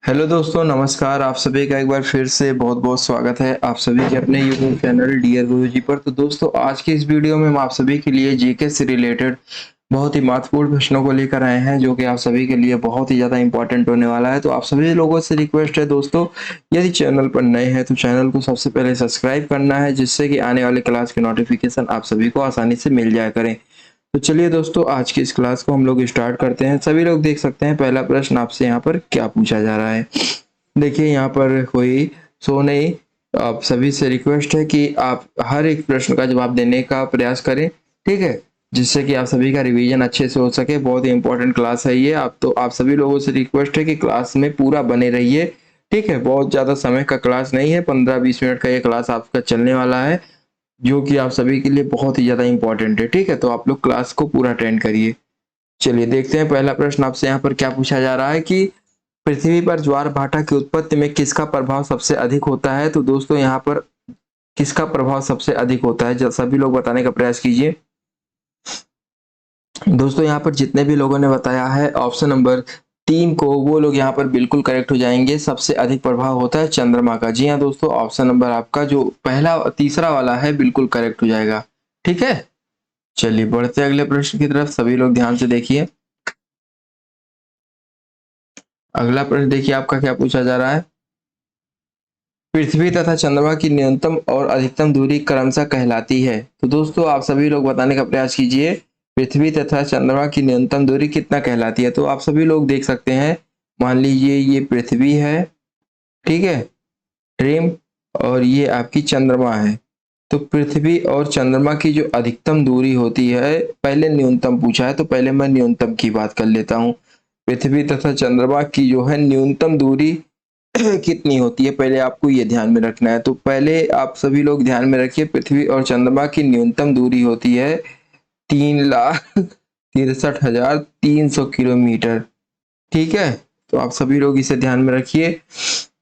Hello दोस्तों, नमस्कार। आप सभी का एक बार फिर से बहुत बहुत स्वागत है आप सभी के अपने यूट्यूब चैनल डियर गुरुजी पर। तो दोस्तों, आज की इस वीडियो में हम आप सभी के लिए जीके से रिलेटेड बहुत ही महत्वपूर्ण प्रश्नों को लेकर आए हैं, जो कि आप सभी के लिए बहुत ही ज़्यादा इंपॉर्टेंट होने वाला है। तो आप सभी लोगों से रिक्वेस्ट है दोस्तों, यदि चैनल पर नए हैं तो चैनल को सबसे पहले सब्सक्राइब करना है, जिससे कि आने वाले क्लास के नोटिफिकेशन आप सभी को आसानी से मिल जाया करें। तो चलिए दोस्तों, आज की इस क्लास को हम लोग स्टार्ट करते हैं। सभी लोग देख सकते हैं पहला प्रश्न आपसे यहाँ पर क्या पूछा जा रहा है। देखिए, यहाँ पर कोई शो नहीं। आप सभी से रिक्वेस्ट है कि आप हर एक प्रश्न का जवाब देने का प्रयास करें, ठीक है, जिससे कि आप सभी का रिवीजन अच्छे से हो सके। बहुत ही इंपॉर्टेंट क्लास है ये। आप सभी लोगों से रिक्वेस्ट है कि क्लास में पूरा बने रहिए, ठीक है। बहुत ज़्यादा समय का क्लास नहीं है, 15-20 मिनट का ये क्लास आपका चलने वाला है, जो कि आप सभी के लिए बहुत ही ज़्यादा इंपॉर्टेंट है, ठीक है। तो आप लोग क्लास को पूरा अटेंड करिए। चलिए देखते हैं, पहला प्रश्न आपसे यहाँ पर क्या पूछा जा रहा है कि पृथ्वी पर ज्वार भाटा की उत्पत्ति में किसका प्रभाव सबसे अधिक होता है। तो दोस्तों, यहाँ पर किसका प्रभाव सबसे अधिक होता है, जब सभी लोग बताने का प्रयास कीजिए। दोस्तों, यहाँ पर जितने भी लोगों ने बताया है ऑप्शन नंबर 3 को, वो लोग यहाँ पर बिल्कुल करेक्ट हो जाएंगे। सबसे अधिक प्रभाव होता है चंद्रमा का। जी हाँ दोस्तों, ऑप्शन नंबर आपका जो पहला तीसरा वाला है बिल्कुल करेक्ट हो जाएगा, ठीक है। चलिए बढ़ते अगले प्रश्न की तरफ, सभी लोग ध्यान से देखिए। अगला प्रश्न देखिए आपका क्या पूछा जा रहा है। पृथ्वी तथा चंद्रमा की न्यूनतम और अधिकतम दूरी क्रमशः कहलाती है। तो दोस्तों, आप सभी लोग बताने का प्रयास कीजिए, पृथ्वी तथा चंद्रमा की न्यूनतम दूरी कितना कहलाती है। तो आप सभी लोग देख सकते हैं, मान लीजिए ये पृथ्वी है, ठीक है, ड्रीम, और ये आपकी चंद्रमा है। तो पृथ्वी और चंद्रमा की जो अधिकतम दूरी होती है, पहले न्यूनतम पूछा है तो पहले मैं न्यूनतम की बात कर लेता हूँ। पृथ्वी तथा चंद्रमा की जो है न्यूनतम दूरी कितनी होती है, पहले आपको ये ध्यान में रखना है। तो पहले आप सभी लोग ध्यान में रखिए, पृथ्वी और चंद्रमा की न्यूनतम दूरी होती है 3,63,300 किलोमीटर, ठीक है। तो आप सभी लोग इसे ध्यान में रखिए।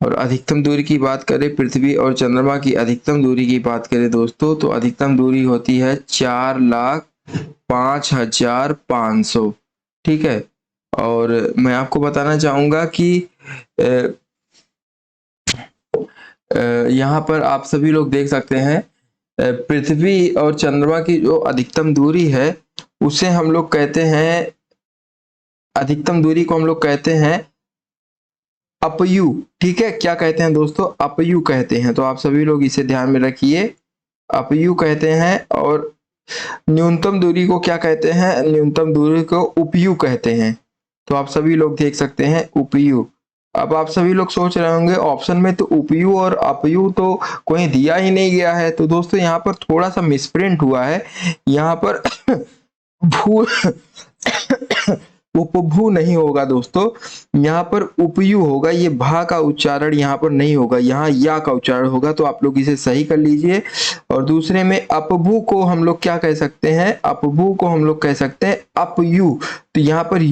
और अधिकतम दूरी की बात करें, पृथ्वी और चंद्रमा की अधिकतम दूरी की बात करें दोस्तों, तो अधिकतम दूरी होती है 4,05,500, ठीक है। और मैं आपको बताना चाहूंगा कि यहाँ पर आप सभी लोग देख सकते हैं, पृथ्वी और चंद्रमा की जो अधिकतम दूरी है, उसे हम लोग कहते हैं, अधिकतम दूरी को हम लोग कहते हैं अपयू, ठीक है। क्या कहते हैं दोस्तों, अपयू कहते हैं। तो आप सभी लोग इसे ध्यान में रखिए, अपयू कहते हैं। और न्यूनतम दूरी को क्या कहते हैं, न्यूनतम दूरी को उपयू कहते हैं। तो आप सभी लोग देख सकते हैं उपयू। अब आप सभी लोग सोच रहे होंगे ऑप्शन में तो उपयू और अपयू तो कोई दिया ही नहीं गया है। तो दोस्तों, यहाँ पर थोड़ा सा मिसप्रिंट हुआ है। यहाँ पर भू उपभू नहीं होगा दोस्तों, यहाँ पर उपयू होगा। ये भा का उच्चारण यहाँ पर नहीं होगा, यहाँ या का उच्चारण होगा। तो आप लोग इसे सही कर लीजिए। और दूसरे में अपभू को हम लोग क्या कह सकते हैं, अपभू को हम लोग कह सकते हैं अपयू। तो यहाँ पर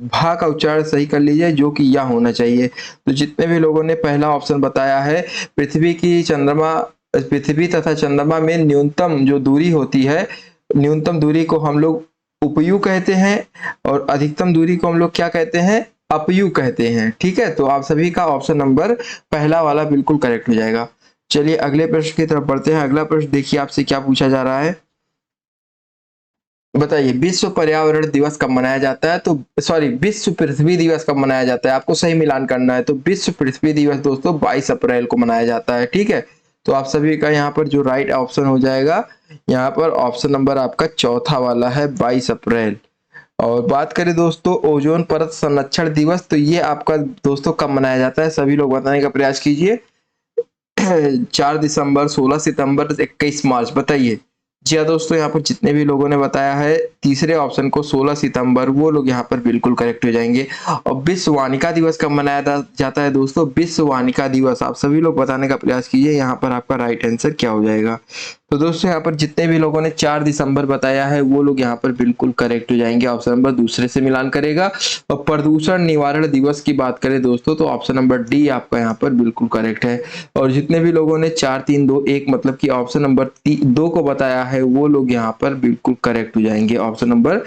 भा का उच्चारण सही कर लीजिए, जो कि या होना चाहिए। तो जितने भी लोगों ने पहला ऑप्शन बताया है, पृथ्वी तथा चंद्रमा में न्यूनतम जो दूरी होती है, न्यूनतम दूरी को हम लोग उपयू कहते हैं, और अधिकतम दूरी को हम लोग क्या कहते हैं, अपयू कहते हैं, ठीक है। तो आप सभी का ऑप्शन नंबर पहला वाला बिल्कुल करेक्ट हो जाएगा। चलिए अगले प्रश्न की तरफ बढ़ते हैं। अगला प्रश्न देखिए आपसे क्या पूछा जा रहा है। बताइए, विश्व पर्यावरण दिवस कब मनाया जाता है। तो सॉरी, विश्व पृथ्वी दिवस कब मनाया जाता है, आपको सही मिलान करना है। तो विश्व पृथ्वी दिवस दोस्तों 22 अप्रैल को मनाया जाता है, ठीक है। तो आप सभी का यहाँ पर जो राइट ऑप्शन हो जाएगा, यहाँ पर ऑप्शन नंबर आपका चौथा वाला है, 22 अप्रैल। और बात करें दोस्तों ओजोन परत संरक्षण दिवस, तो ये आपका दोस्तों कब मनाया जाता है, सभी लोग बताने का प्रयास कीजिए। 4 दिसंबर, 16 सितंबर, 21 मार्च, बताइए। जी हाँ दोस्तों, यहाँ पर जितने भी लोगों ने बताया है तीसरे ऑप्शन को 16 सितंबर, वो लोग यहाँ पर बिल्कुल करेक्ट हो जाएंगे। और विश्व वानिका दिवस कब मनाया जाता है दोस्तों, विश्व वानिका दिवस आप सभी लोग बताने का प्रयास कीजिए, यहाँ पर आपका राइट आंसर क्या हो जाएगा। तो दोस्तों, यहाँ पर जितने भी लोगों ने 4 दिसंबर बताया है, वो लोग यहाँ पर बिल्कुल करेक्ट हो जाएंगे, ऑप्शन नंबर दूसरे से मिलान करेगा। और प्रदूषण निवारण दिवस की बात करें दोस्तों, तो ऑप्शन नंबर डी आपका यहाँ पर बिल्कुल करेक्ट है। और जितने भी लोगों ने 4-3-2-1 मतलब कि ऑप्शन नंबर 2 को बताया है, वो लोग यहाँ पर बिल्कुल करेक्ट हो जाएंगे। ऑप्शन नंबर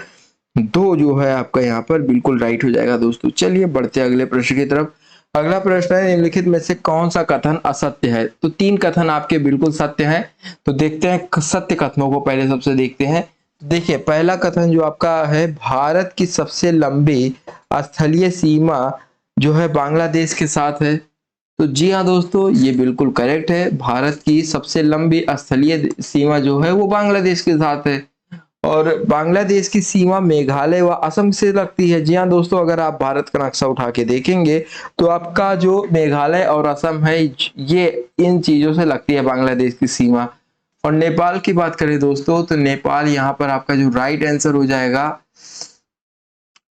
2 जो है आपका यहाँ पर बिल्कुल राइट हो जाएगा दोस्तों। चलिए बढ़ते अगले प्रश्न की तरफ। अगला प्रश्न है, निम्नलिखित में से कौन सा कथन असत्य है? तो 3 कथन आपके बिल्कुल सत्य हैं। तो देखते हैं सत्य कथनों को, पहले सबसे देखते हैं। देखिए पहला कथन जो आपका है, भारत की सबसे लंबी स्थलीय सीमा जो है बांग्लादेश के साथ है। तो जी हाँ दोस्तों, ये बिल्कुल करेक्ट है। भारत की सबसे लंबी स्थलीय सीमा जो है वो बांग्लादेश के साथ है। और बांग्लादेश की सीमा मेघालय व असम से लगती है। जी हाँ दोस्तों, अगर आप भारत का नक्शा उठा के देखेंगे तो आपका जो मेघालय और असम है, ये इन चीजों से लगती है बांग्लादेश की सीमा। और नेपाल की बात करें दोस्तों, तो नेपाल यहाँ पर आपका जो राइट आंसर हो जाएगा।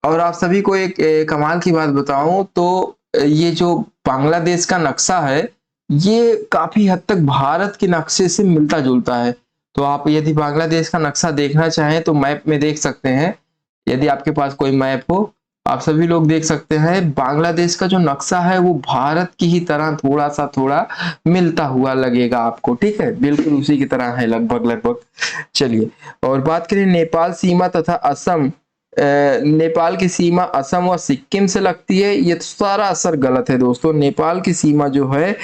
और आप सभी को एक कमाल की बात बताऊं तो ये जो बांग्लादेश का नक्शा है, ये काफी हद तक भारत के नक्शे से मिलता जुलता है। तो आप यदि बांग्लादेश का नक्शा देखना चाहें तो मैप में देख सकते हैं। यदि आपके पास कोई मैप हो, आप सभी लोग देख सकते हैं। बांग्लादेश का जो नक्शा है वो भारत की ही तरह थोड़ा मिलता हुआ लगेगा आपको। ठीक है, बिल्कुल उसी की तरह है लगभग लगभग। चलिए, और बात करें नेपाल सीमा तथा असम, नेपाल की सीमा असम व सिक्किम से लगती है। ये तो सारा असर गलत है दोस्तों। नेपाल की सीमा जो है,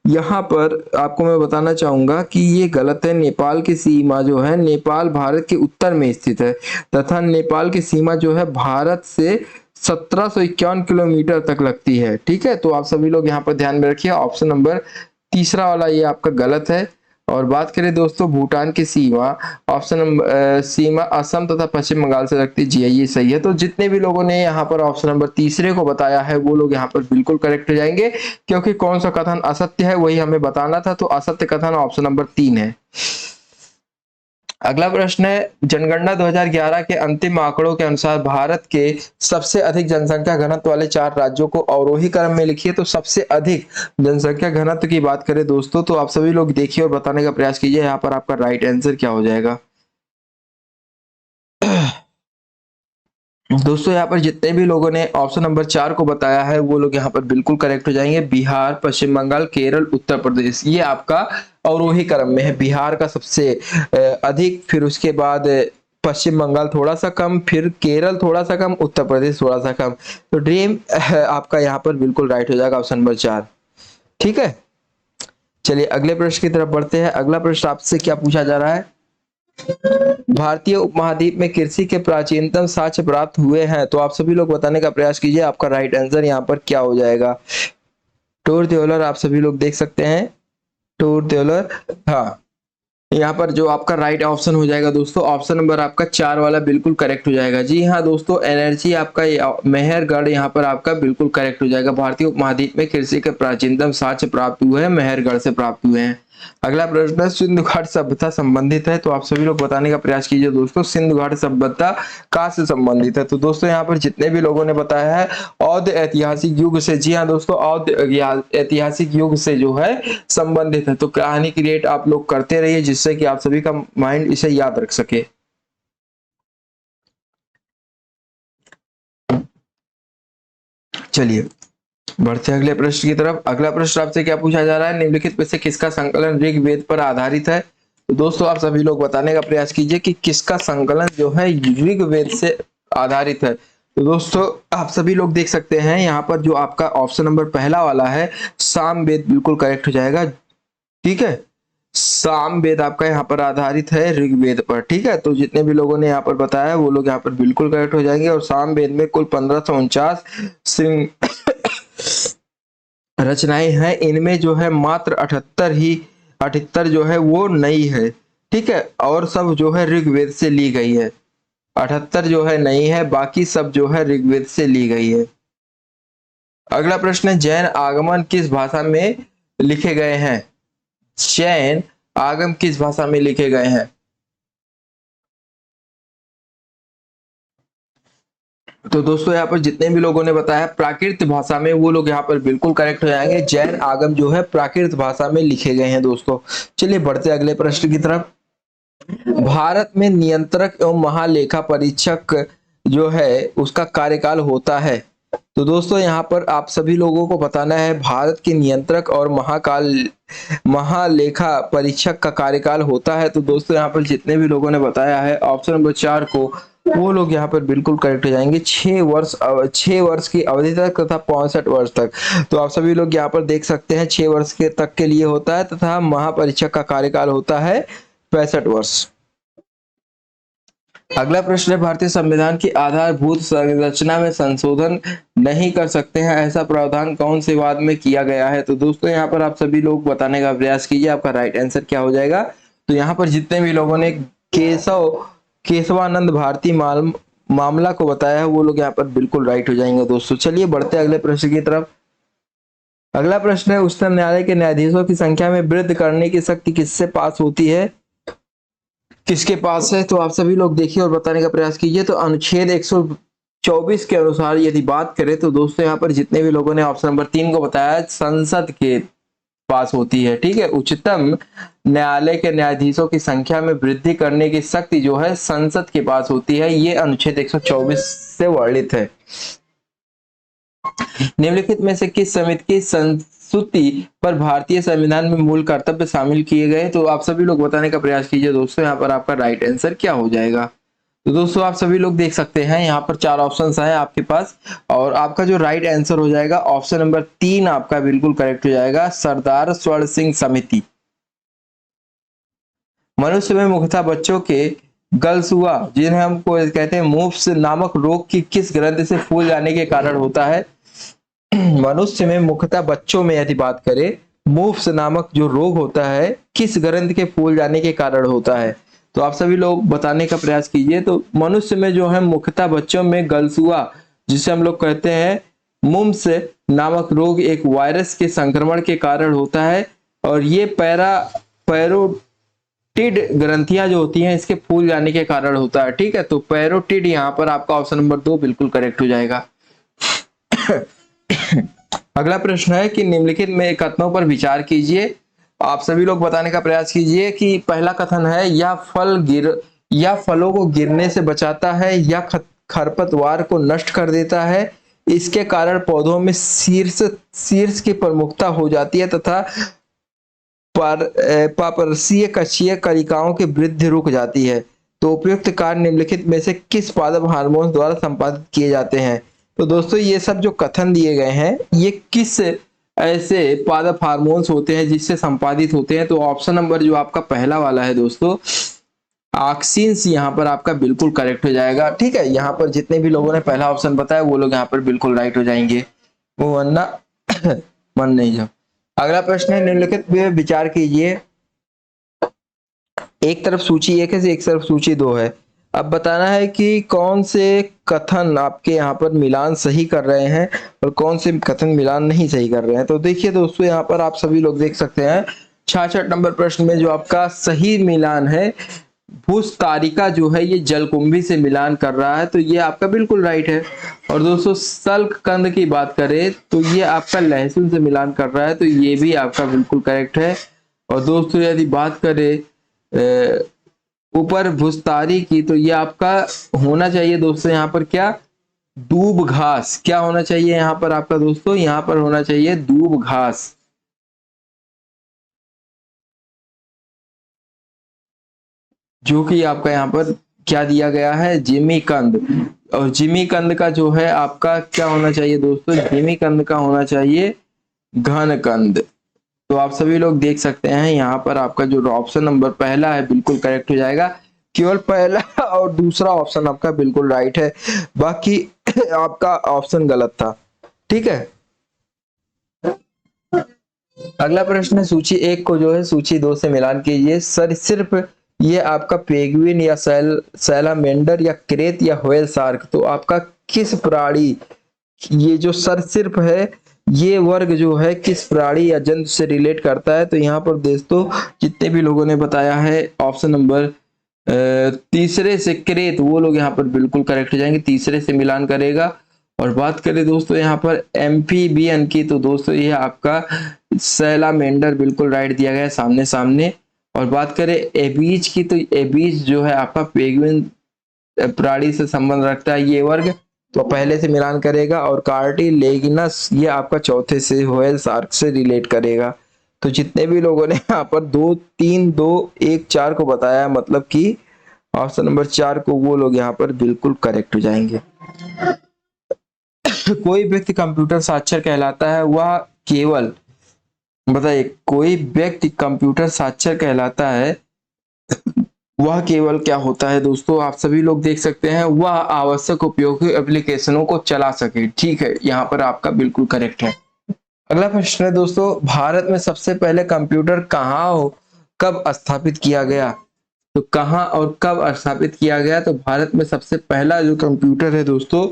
यहाँ पर आपको मैं बताना चाहूंगा कि ये गलत है। नेपाल की सीमा जो है, नेपाल भारत के उत्तर में स्थित है तथा नेपाल की सीमा जो है भारत से 1751 किलोमीटर तक लगती है। ठीक है, तो आप सभी लोग यहाँ पर ध्यान में रखिए, ऑप्शन नंबर तीसरा वाला ये आपका गलत है। और बात करें दोस्तों भूटान की सीमा, ऑप्शन नंबर सीमा असम तथा पश्चिम बंगाल से लगती है। जी ये सही है। तो जितने भी लोगों ने यहाँ पर ऑप्शन नंबर तीसरे को बताया है वो लोग यहाँ पर बिल्कुल करेक्ट हो जाएंगे, क्योंकि कौन सा कथन असत्य है वही हमें बताना था। तो असत्य कथन ऑप्शन नंबर 3 है। अगला प्रश्न है, जनगणना 2011 के अंतिम आंकड़ों के अनुसार भारत के सबसे अधिक जनसंख्या घनत्व वाले 4 राज्यों को अवरोही क्रम में लिखिए। तो सबसे अधिक जनसंख्या घनत्व की बात करें दोस्तों, तो आप सभी लोग देखिए और बताने का प्रयास कीजिए यहाँ पर आपका राइट आंसर क्या हो जाएगा। दोस्तों यहाँ पर जितने भी लोगों ने ऑप्शन नंबर 4 को बताया है वो लोग यहाँ पर बिल्कुल करेक्ट हो जाएंगे। बिहार, पश्चिम बंगाल, केरल, उत्तर प्रदेश, ये आपका अवरोही क्रम में है। बिहार का सबसे अधिक, फिर उसके बाद पश्चिम बंगाल थोड़ा सा कम, फिर केरल थोड़ा सा कम, उत्तर प्रदेश थोड़ा सा कम। तो ड्रीम आपका यहाँ पर बिल्कुल राइट हो जाएगा, ऑप्शन नंबर 4। ठीक है, चलिए अगले प्रश्न की तरफ बढ़ते हैं। अगला प्रश्न आपसे क्या पूछा जा रहा है, भारतीय उपमहाद्वीप में कृषि के प्राचीनतम साक्ष्य प्राप्त हुए हैं। तो आप सभी लोग बताने का प्रयास कीजिए, आपका राइट आंसर यहाँ पर क्या हो जाएगा। टोर त्योलर आप सभी लोग देख सकते हैं, टोर त्योलर। हाँ, यहाँ पर जो आपका राइट ऑप्शन हो जाएगा दोस्तों, ऑप्शन नंबर आपका 4 वाला बिल्कुल करेक्ट हो जाएगा। जी हाँ दोस्तों, एनर्जी आपका मेहरगढ़ यहाँ पर आपका बिल्कुल करेक्ट हो जाएगा। भारतीय उपमहाद्वीप में कृषि के प्राचीनतम साक्ष्य प्राप्त हुए हैं, मेहरगढ़ से प्राप्त हुए हैं। अगला प्रश्न सिंधु घाट सभ्यता संबंधित है। तो आप सभी लोग बताने का प्रयास कीजिए दोस्तों, सिंधु घाट सभ्यता कहाँ से संबंधित है। तो दोस्तों यहाँ पर जितने भी लोगों ने बताया है औध ऐतिहासिक युग से। जी हाँ दोस्तों, औध ऐतिहासिक युग से जो है संबंधित है। तो कहानी क्रिएट आप लोग करते रहिए, जिससे कि आप सभी का माइंड इसे याद रख सके। चलिए बढ़ते अगले प्रश्न की तरफ। अगला प्रश्न आपसे क्या पूछा जा रहा है, निम्नलिखित में से किसका संकलन ऋग्वेद पर आधारित है। तो दोस्तों आप सभी लोग बताने का प्रयास कीजिए कि किसका संकलन जो है ऋग्वेद से आधारित है। तो दोस्तों आप सभी लोग देख सकते हैं यहाँ पर जो आपका ऑप्शन नंबर पहला वाला है सामवेद बिल्कुल करेक्ट हो जाएगा। ठीक है, सामवेद आपका यहाँ पर आधारित है ऋग्वेद पर। ठीक है, तो जितने भी लोगों ने यहाँ पर बताया वो लोग यहाँ पर बिल्कुल करेक्ट हो जाएंगे। और सामवेद में कुल 1549 सिंह रचनाएं हैं। इनमें जो है मात्र 78 जो है वो नई है। ठीक है, और सब जो है ऋग्वेद से ली गई है। 78 जो है नई है, बाकी सब जो है ऋग्वेद से ली गई है। अगला प्रश्न है, जैन आगमन किस भाषा में लिखे गए हैं। जैन आगम किस भाषा में लिखे गए हैं। तो दोस्तों यहाँ पर जितने भी लोगों ने बताया प्राकृत भाषा में, वो लोग यहाँ पर बिल्कुल करेक्ट हो जाएंगे। जैन आगम जो है प्राकृत भाषा में लिखे गए हैं दोस्तों। चलिए बढ़ते अगले प्रश्न की तरफ। भारत में नियंत्रक एवं महालेखा परीक्षक जो है उसका कार्यकाल होता है। तो दोस्तों यहाँ पर आप सभी लोगों को बताना है भारत के नियंत्रक और महालेखा परीक्षक का कार्यकाल होता है। तो दोस्तों यहाँ पर जितने भी लोगों ने बताया है ऑप्शन नंबर 4 को वो लोग यहाँ पर बिल्कुल करेक्ट हो जाएंगे। 6 वर्ष की अवधि तक तथा 65 वर्ष तक। तो आप सभी लोग यहाँ पर देख सकते हैं 6 वर्ष के तक के लिए होता है तथा महापरीक्षक का कार्यकाल होता है 65 वर्ष। अगला प्रश्न है, भारतीय संविधान की आधारभूत संरचना में संशोधन नहीं कर सकते हैं, ऐसा प्रावधान कौन से वाद में किया गया है? तो दोस्तों यहाँ पर आप सभी लोग बताने का प्रयास कीजिए, आपका राइट आंसर क्या हो जाएगा। तो यहाँ पर जितने भी लोगों ने केशवानंद भारती मामला को बताया है वो लोग यहाँ पर बिल्कुल राइट हो जाएंगे दोस्तों। चलिए बढ़ते अगले प्रश्न की तरफ। अगला प्रश्न है, उच्चतम न्यायालय के न्यायाधीशों की संख्या में वृद्धि करने की शक्ति किससे पास होती है, किसके पास है? तो आप सभी लोग देखिए और बताने का प्रयास कीजिए। तो अनुच्छेद 124 के अनुसार यदि बात करें तो दोस्तों यहाँ पर जितने भी लोगों ने ऑप्शन नंबर 3 को बताया, संसद के पास होती है। ठीक है, उच्चतम न्यायालय के न्यायाधीशों की संख्या में वृद्धि करने की शक्ति जो है संसद के पास होती है। ये अनुच्छेद 124 से वर्णित है। निम्नलिखित में से किस समिति की संस्तुति पर भारतीय संविधान में मूल कर्तव्य शामिल किए गए? तो आप सभी लोग बताने का प्रयास कीजिए दोस्तों, यहाँ पर आपका राइट आंसर क्या हो जाएगा। तो दोस्तों आप सभी लोग देख सकते हैं यहाँ पर 4 ऑप्शंस हैं आपके पास और आपका जो राइट आंसर हो जाएगा ऑप्शन नंबर 3 आपका बिल्कुल करेक्ट हो जाएगा, सरदार स्वर्ण सिंह समिति। मनुष्य में मुख्यतः बच्चों के गलसुआ, जिन्हें हम कहते हैं मुफ्स नामक रोग की किस ग्रंथि से फूल जाने के कारण होता है? मनुष्य में मुख्यतः बच्चों में यदि बात करें, मुफ्स नामक जो रोग होता है किस ग्रंथि के फूल जाने के कारण होता है? तो आप सभी लोग बताने का प्रयास कीजिए। तो मनुष्य में जो है मुख्यतः बच्चों में गलसुआ, जिसे हम लोग कहते हैं मुम्स नामक रोग, एक वायरस के संक्रमण के कारण होता है और ये पैरोटिड ग्रंथियां जो होती हैं इसके फूल जाने के कारण होता है। ठीक है, तो पैरोटिड यहाँ पर आपका ऑप्शन नंबर 2 बिल्कुल करेक्ट हो जाएगा। अगला प्रश्न है कि निम्नलिखित में कथनों पर विचार कीजिए। आप सभी लोग बताने का प्रयास कीजिए कि पहला कथन है, या फलों को गिरने से बचाता है या खरपतवार को नष्ट कर देता है, इसके कारण पौधों में शीर्ष की प्रमुखता हो जाती है तथा पारपसीय कक्षीय कलिकाओं की वृद्धि रुक जाती है। तो उपयुक्त कार्य निम्नलिखित में से किस पादप हार्मोन द्वारा संपादित किए जाते हैं? तो दोस्तों ये सब जो कथन दिए गए हैं ये किस ऐसे पादप हार्मोन्स होते हैं जिससे संपादित होते हैं? तो ऑप्शन नंबर जो आपका पहला वाला है दोस्तों, ऑक्सिन्स, यहाँ पर आपका बिल्कुल करेक्ट हो जाएगा। ठीक है, यहाँ पर जितने भी लोगों ने पहला ऑप्शन बताया वो लोग यहाँ पर बिल्कुल राइट हो जाएंगे, वो वरना मन नहीं जाओ। अगला प्रश्न है, निम्नलिखित में विचार कीजिए। एक तरफ सूची 1 है, एक तरफ सूची 2 है। अब बताना है कि कौन से कथन आपके यहाँ पर मिलान सही कर रहे हैं और कौन से कथन मिलान नहीं सही कर रहे हैं। तो देखिए दोस्तों यहाँ पर आप सभी लोग देख सकते हैं 66 नंबर प्रश्न में जो आपका सही मिलान है, भूस्तारिका जो है ये जलकुंभी से मिलान कर रहा है, तो ये आपका बिल्कुल राइट है। और दोस्तों सल्ककंद की बात करें तो ये आपका लहसुन से मिलान कर रहा है, तो ये भी आपका बिल्कुल करेक्ट है। और दोस्तों यदि बात करें ऊपर भूस्तारी की, तो ये आपका होना चाहिए दोस्तों यहाँ पर क्या, दूब घास। क्या होना चाहिए यहाँ पर आपका दोस्तों, यहाँ पर होना चाहिए दूब घास। जो कि आपका यहाँ पर क्या दिया गया है, जिमीकंद। और जिमीकंद का जो है आपका क्या होना चाहिए दोस्तों, जिमीकंद का होना चाहिए घनकंद। तो आप सभी लोग देख सकते हैं यहाँ पर आपका जो ऑप्शन नंबर पहला है बिल्कुल करेक्ट हो जाएगा। केवल पहला और दूसरा ऑप्शन आपका बिल्कुल राइट है, बाकी आपका ऑप्शन गलत था। ठीक है, अगला प्रश्न है, सूची 1 को जो है सूची 2 से मिलान कीजिए। सर सिर्फ ये आपका पेंगुइन या सैलामेंडर या क्रेत या व्हेल शार्क, तो आपका किस प्राणी, ये जो सरसिर्फ है ये वर्ग जो है किस प्राणी या जंतु से रिलेट करता है? तो यहाँ पर दोस्तों जितने भी लोगों ने बताया है ऑप्शन नंबर तीसरे से क्रेत, वो लोग यहाँ पर बिल्कुल करेक्ट हो जाएंगे, तीसरे से मिलान करेगा। और बात करें दोस्तों यहाँ पर एम्फीबियन की, तो दोस्तों ये आपका सैलामेंडर बिल्कुल राइट दिया गया है, सामने सामने। और बात करें एबीज की, तो एबीज जो है आपका पेंगुइन प्राणी से संबंध रखता है ये वर्ग, तो पहले से मिलान करेगा। और कार्टिलेगिनस ये आपका चौथे से व्हेल शार्क से रिलेट करेगा। तो जितने भी लोगों ने यहाँ पर 2 3 2 1 4 को बताया, मतलब कि ऑप्शन नंबर 4 को वो लोग यहाँ पर बिल्कुल करेक्ट हो जाएंगे। कोई व्यक्ति कंप्यूटर साक्षर कहलाता है वह केवल, बताइए, कोई व्यक्ति कंप्यूटर साक्षर कहलाता है वह केवल क्या होता है दोस्तों, आप सभी लोग देख सकते हैं, वह आवश्यक उपयोगी एप्लीकेशनों को चला सके। ठीक है, यहाँ पर आपका बिल्कुल करेक्ट है। अगला प्रश्न है दोस्तों, भारत में सबसे पहले कंप्यूटर कहाँ हो कब स्थापित किया गया? तो कहाँ और कब स्थापित किया गया? तो भारत में सबसे पहला जो कंप्यूटर है दोस्तों,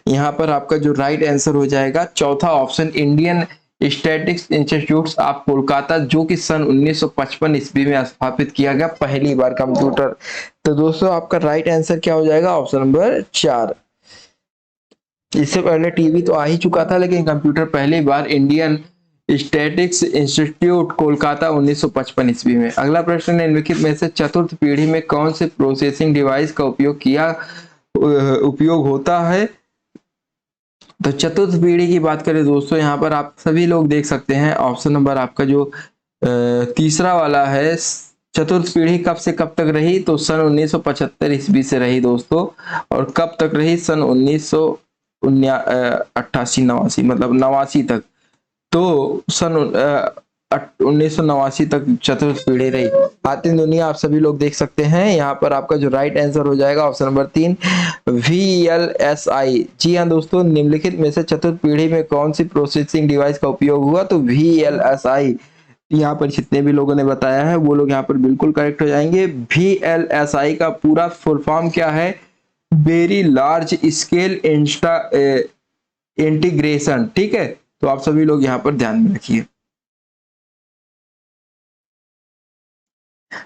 यहाँ पर आपका जो राइट आंसर हो जाएगा चौथा option, Indian statistics institute of Kolkata, जो कि सन 1955 ईस्वी में स्थापित किया गया पहली बार कंप्यूटर। तो दोस्तों आपका राइट आंसर क्या हो जाएगा? Option number 4। इससे पहले टीवी तो आ ही चुका था, लेकिन कंप्यूटर पहली बार इंडियन स्टैटिस्टिक्स इंस्टीट्यूट कोलकाता 1955 ईस्वी में। अगला प्रश्न, निम्नलिखित में से चतुर्थ पीढ़ी में कौन से प्रोसेसिंग डिवाइस का उपयोग होता है? तो चतुर्थ पीढ़ी की बात करें दोस्तों, यहाँ पर आप सभी लोग देख सकते हैं ऑप्शन नंबर आपका जो तीसरा वाला है, चतुर्थ पीढ़ी कब से कब तक रही? तो सन 1975 ईस्वी से रही दोस्तों। और कब तक रही? सन 1988 89, मतलब 89 तक। तो सन 1989 तक चतुर्थ पीढ़ी रही। आती दुनिया आप सभी लोग देख सकते हैं, यहाँ पर आपका जो राइट आंसर हो जाएगा ऑप्शन नंबर 3 VLSI। जी हाँ दोस्तों, निम्नलिखित में से चतुर्थ पीढ़ी में कौन सी प्रोसेसिंग डिवाइस का उपयोग हुआ? तो VLSI। यहाँ पर जितने भी लोगों ने बताया है वो लोग यहाँ पर बिल्कुल करेक्ट हो जाएंगे। VLSI का पूरा फुल फॉर्म क्या है? Very large scale Insta integration. ठीक है, तो आप सभी लोग यहाँ पर ध्यान में रखिए।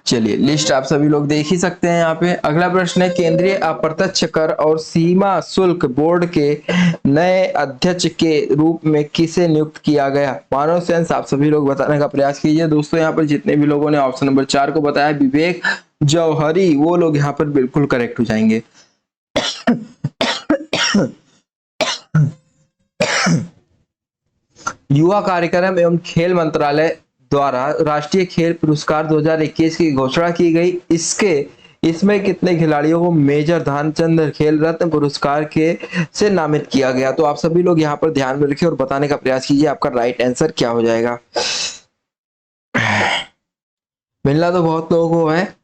चलिए, लिस्ट आप सभी लोग देख ही सकते हैं यहाँ पे। अगला प्रश्न है, केंद्रीय अप्रत्यक्ष कर और सीमा शुल्क बोर्ड के नए अध्यक्ष के रूप में किसे नियुक्त किया गया? मानव सेंस आप सभी लोग बताने का प्रयास कीजिए। दोस्तों यहाँ पर जितने भी लोगों ने ऑप्शन नंबर 4 को बताया, विवेक जौहरी, वो लोग यहाँ पर बिल्कुल करेक्ट हो जाएंगे। युवा कार्यक्रम एवं खेल मंत्रालय द्वारा राष्ट्रीय खेल पुरस्कार 2021 की घोषणा की गई। इसमें कितने खिलाड़ियों को मेजर ध्यानचंद खेल रत्न पुरस्कार के से नामित किया गया? तो आप सभी लोग यहाँ पर ध्यान में रखिए और बताने का प्रयास कीजिए आपका राइट आंसर क्या हो जाएगा। मिलना तो बहुत लोगों को है,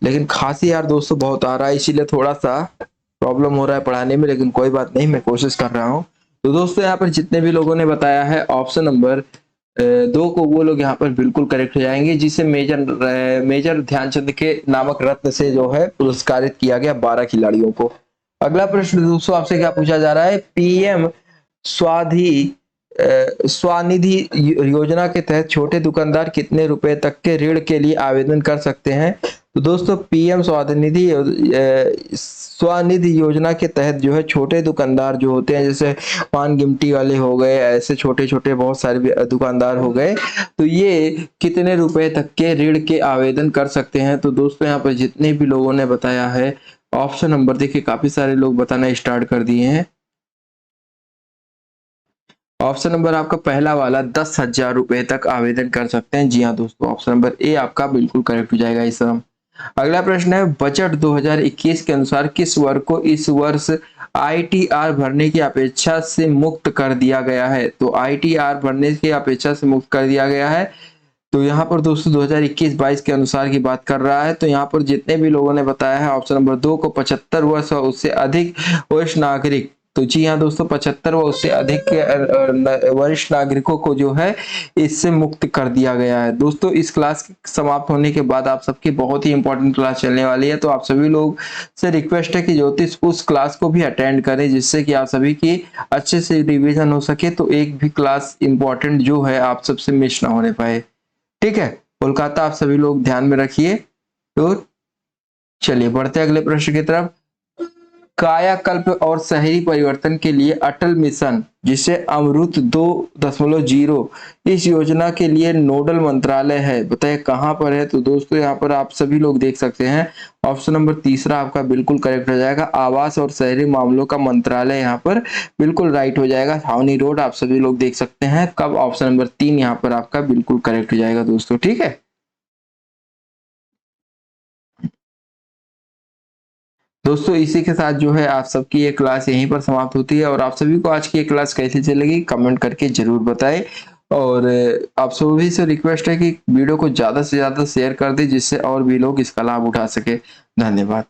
लेकिन खांसी यार दोस्तों बहुत आ रहा है, इसीलिए थोड़ा सा प्रॉब्लम हो रहा है पढ़ाने में, लेकिन कोई बात नहीं, मैं कोशिश कर रहा हूँ। तो दोस्तों यहाँ पर जितने भी लोगों ने बताया है ऑप्शन नंबर 2 को, वो लोग यहाँ पर बिल्कुल करेक्ट हो जाएंगे, जिसे मेजर ध्यानचंद के नामक रत्न से जो है पुरस्कारित किया गया 12 खिलाड़ियों को। अगला प्रश्न दोस्तों आपसे क्या पूछा जा रहा है? पीएम स्वाधि स्वनिधि योजना के तहत छोटे दुकानदार कितने रुपए तक के ऋण के लिए आवेदन कर सकते हैं? तो दोस्तों पीएम स्वनिधि योजना के तहत जो है छोटे दुकानदार जो होते हैं, जैसे पान गिमटी वाले हो गए, ऐसे छोटे छोटे बहुत सारे दुकानदार हो गए, तो ये कितने रुपए तक के ऋण के आवेदन कर सकते हैं? तो दोस्तों यहाँ पर जितने भी लोगों ने बताया है ऑप्शन नंबर, देखिए काफी सारे लोग बताना स्टार्ट कर दिए हैं। ऑप्शन नंबर आपका पहला वाला 10,000 रुपए तक आवेदन कर सकते हैं। जी हाँ दोस्तों, ऑप्शन नंबर ए आपका बिल्कुल करेक्ट हो जाएगा इस समय। अगला प्रश्न है, बजट 2021 के अनुसार किस वर्ग को इस वर्ष आईटीआर भरने की अपेक्षा से मुक्त कर दिया गया है? तो आईटीआर भरने की अपेक्षा से मुक्त कर दिया गया है। तो यहाँ पर दोस्तों 2021-22 के अनुसार की बात कर रहा है। तो यहाँ पर जितने भी लोगों ने बताया है ऑप्शन नंबर 2 को 75 वर्ष और उससे अधिक वरिष्ठ नागरिक, तो जी हाँ दोस्तों 75 व उससे अधिक वरिष्ठ नागरिकों को जो है इससे मुक्त कर दिया गया है। दोस्तों इस क्लास के समाप्त होने के बाद आप सबकी बहुत ही इंपॉर्टेंट क्लास चलने वाली है, तो आप सभी लोग से रिक्वेस्ट है कि ज्योतिष उस क्लास को भी अटेंड करें, जिससे कि आप सभी की अच्छे से रिवीजन हो सके, तो एक भी क्लास इंपॉर्टेंट जो है आप सबसे मिस ना होने पाए। ठीक है, कोलकाता आप सभी लोग ध्यान में रखिए। तो चलिए बढ़ते अगले प्रश्न की तरफ। कायाकल्प और शहरी परिवर्तन के लिए अटल मिशन, जिसे अमृत 2.0, इस योजना के लिए नोडल मंत्रालय है, बताइए कहां पर है? तो दोस्तों यहाँ पर आप सभी लोग देख सकते हैं ऑप्शन नंबर तीसरा आपका बिल्कुल करेक्ट हो जाएगा, आवास और शहरी मामलों का मंत्रालय यहाँ पर बिल्कुल राइट हो जाएगा, छावनी रोड आप सभी लोग देख सकते हैं। कब? ऑप्शन नंबर 3 यहाँ पर आपका बिल्कुल करेक्ट हो जाएगा दोस्तों। ठीक है। दोस्तों इसी के साथ जो है आप सबकी ये क्लास यहीं पर समाप्त होती है और आप सभी को आज की ये क्लास कैसी चलेगी कमेंट करके जरूर बताएं। और आप सभी से रिक्वेस्ट है कि वीडियो को ज़्यादा से ज़्यादा शेयर कर दें जिससे और भी लोग इसका लाभ उठा सके। धन्यवाद।